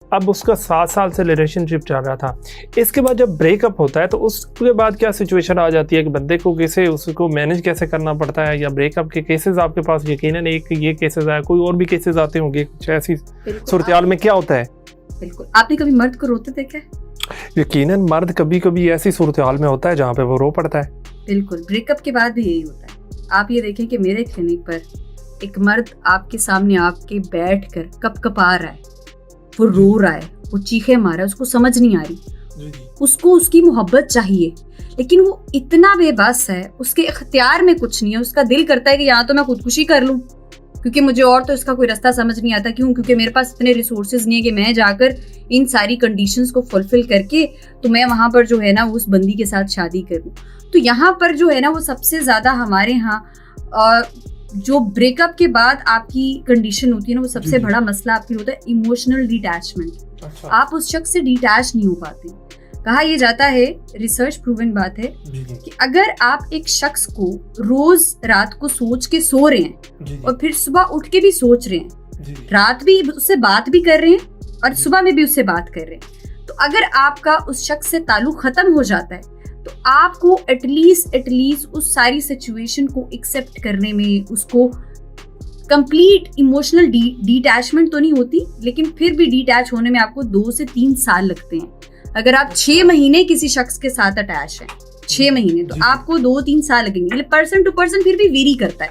अब उसका 7 साल से रिलेशनशिप चल रहा था, इसके बाद जब ब्रेकअप होता है तो उसके बाद क्या सिचुएशन आ जाती है कि बंदे को कैसे उसको मैनेज कैसे करना पड़ता है? या ब्रेकअप के केसेस आपके पास यकीनन एक ये केसेस आया, कोई और भी केसेस आते होंगे कुछ ऐसी सूरत में क्या होता है? बिल्कुल, आपने कभी मर्द को रोते देखा है? यकीनन मर्द कभी कभी ऐसी सूरत में होता है जहाँ पे वो रो पड़ता है। बिल्कुल, ब्रेकअप के बाद भी यही होता है। आप ये देखें कि मेरे क्लिनिक पर एक मर्द आपके सामने आके बैठ कर कपकपा रहा है, वो रो रहा है, वो चीखे मार रहा है, उसको समझ नहीं आ रही, उसको उसकी मोहब्बत चाहिए, लेकिन वो इतना बेबस है, उसके इख्तियार में कुछ नहीं है। उसका दिल करता है कि या तो मैं खुदकुशी कर लूं, क्योंकि मुझे और तो इसका कोई रास्ता समझ नहीं आता। क्यों? क्योंकि मेरे पास इतने रिसोर्सेज नहीं है कि मैं जाकर इन सारी कंडीशंस को फुलफिल करके तो मैं वहां पर जो है ना उस बंदी के साथ शादी करूं। तो यहाँ पर जो है ना वो सबसे ज्यादा हमारे यहाँ जो ब्रेकअप के बाद आपकी कंडीशन होती है ना, वो सबसे बड़ा मसला आपकी होता है इमोशनल डिटैचमेंट। अच्छा। आप उस शख्स से डिटैच नहीं हो पाते। कहा यह जाता है, रिसर्च प्रूवन बात है, कि अगर आप एक शख्स को रोज रात को सोच के सो रहे हैं और फिर सुबह उठ के भी सोच रहे हैं, रात भी उससे बात भी कर रहे हैं और सुबह में भी उससे बात कर रहे हैं, तो अगर आपका उस शख्स से ताल्लुक खत्म हो जाता है तो आपको एटलीस्ट उस सारी सिचुएशन को एक्सेप्ट करने में, उसको कंप्लीट इमोशनल डिटैचमेंट तो नहीं होती, लेकिन फिर भी डिटैच होने में आपको 2 से 3 साल लगते हैं। अगर आप 6 महीने किसी शख्स के साथ अटैच हैं, 6 महीने, तो आपको 2-3 साल लगेंगे। पर्सन टू पर्सन फिर भी वेरी करता है।